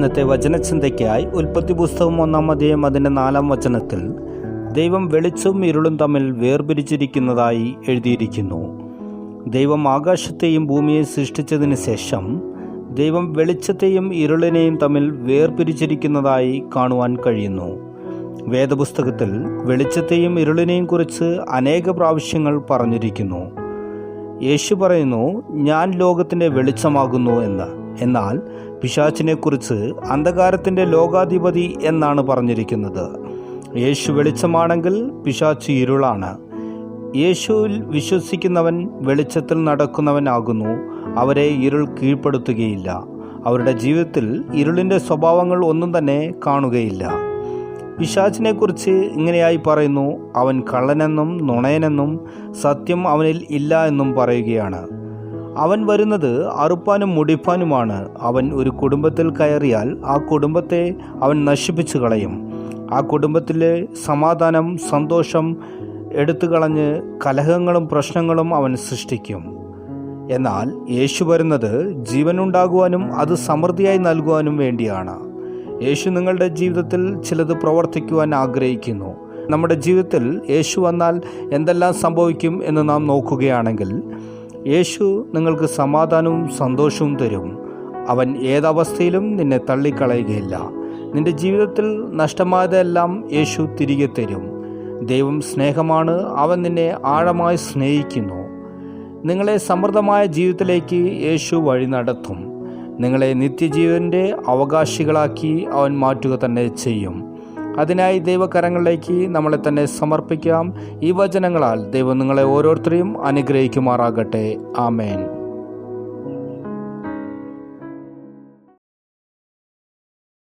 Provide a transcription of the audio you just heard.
ഇന്നത്തെ വചനചിന്തയ്ക്കായി ഉൽപ്പത്തി പുസ്തകം 1-ാം അധ്യായം അതിൻ്റെ 4-ാം വചനത്തിൽ ദൈവം വെളിച്ചവും ഇരുളും തമ്മിൽ വേർപിരിച്ചിരിക്കുന്നതായി എഴുതിയിരിക്കുന്നു. ദൈവം ആകാശത്തെയും ഭൂമിയെയും സൃഷ്ടിച്ചതിന് ശേഷം ദൈവം വെളിച്ചത്തെയും ഇരുളിനെയും തമ്മിൽ വേർപിരിച്ചിരിക്കുന്നതായി കാണുവാൻ കഴിയുന്നു. വേദപുസ്തകത്തിൽ വെളിച്ചത്തെയും ഇരുളിനെയും കുറിച്ച് അനേക പ്രാവശ്യങ്ങൾ പറഞ്ഞിരിക്കുന്നു. യേശു പറയുന്നു, ഞാൻ ലോകത്തിൻ്റെ വെളിച്ചമാകുന്നു എന്ന്. എന്നാൽ പിശാചിനെക്കുറിച്ച് അന്ധകാരത്തിൻ്റെ ലോകാധിപതി എന്നാണ് പറഞ്ഞിരിക്കുന്നത്. യേശു വെളിച്ചമാണെങ്കിൽ പിശാച് ഇരുളാണ്. യേശുവിൽ വിശ്വസിക്കുന്നവൻ വെളിച്ചത്തിൽ നടക്കുന്നവനാകുന്നു. അവരെ ഇരുൾ കീഴ്പ്പെടുത്തുകയില്ല. അവരുടെ ജീവിതത്തിൽ ഇരുളിൻ്റെ സ്വഭാവങ്ങൾ ഒന്നും തന്നെ കാണുകയില്ല. പിശാചിനെക്കുറിച്ച് ഇങ്ങനെയായി പറയുന്നു, അവൻ കള്ളനെന്നും നുണയനെന്നും സത്യം അവനിൽ ഇല്ല എന്നും പറയുകയാണ്. അവൻ വരുന്നത് അറുപ്പാനും മുടിപ്പാനുമാണ്. അവൻ ഒരു കുടുംബത്തിൽ കയറിയാൽ ആ കുടുംബത്തെ അവൻ നശിപ്പിച്ചു കളയും. ആ കുടുംബത്തിലെ സമാധാനം, സന്തോഷം എടുത്തു കളഞ്ഞ് കലഹങ്ങളും പ്രശ്നങ്ങളും അവൻ സൃഷ്ടിക്കും. എന്നാൽ യേശു വരുന്നത് ജീവനുണ്ടാകുവാനും അത് സമൃദ്ധിയായി നൽകുവാനും വേണ്ടിയാണ്. യേശു നിങ്ങളുടെ ജീവിതത്തിൽ ചിലത് പ്രവർത്തിക്കുവാൻ ആഗ്രഹിക്കുന്നു. നമ്മുടെ ജീവിതത്തിൽ യേശു വന്നാൽ എന്തെല്ലാം സംഭവിക്കും എന്ന് നാം നോക്കുകയാണെങ്കിൽ, യേശു നിങ്ങൾക്ക് സമാധാനവും സന്തോഷവും തരും. അവൻ ഏതവസ്ഥയിലും നിന്നെ തള്ളിക്കളയുകയില്ല. നിന്റെ ജീവിതത്തിൽ നഷ്ടമായതെല്ലാം യേശു തിരികെ തരും. ദൈവം സ്നേഹമാണ്. അവൻ നിന്നെ ആഴമായി സ്നേഹിക്കുന്നു. നിങ്ങളെ സമൃദ്ധമായ ജീവിതത്തിലേക്ക് യേശു വഴി നടത്തും. നിങ്ങളെ നിത്യജീവൻ്റെ അവകാശികളാക്കി അവൻ മാറ്റുക തന്നെ ചെയ്യും. അതിനായി ദൈവകരങ്ങളിലേക്ക് നമ്മളെ തന്നെ സമർപ്പിക്കാം. ഈ വചനങ്ങളാൽ ദൈവം നിങ്ങളെ ഓരോരുത്തരെയും അനുഗ്രഹിക്കുമാറാകട്ടെ. ആമേൻ.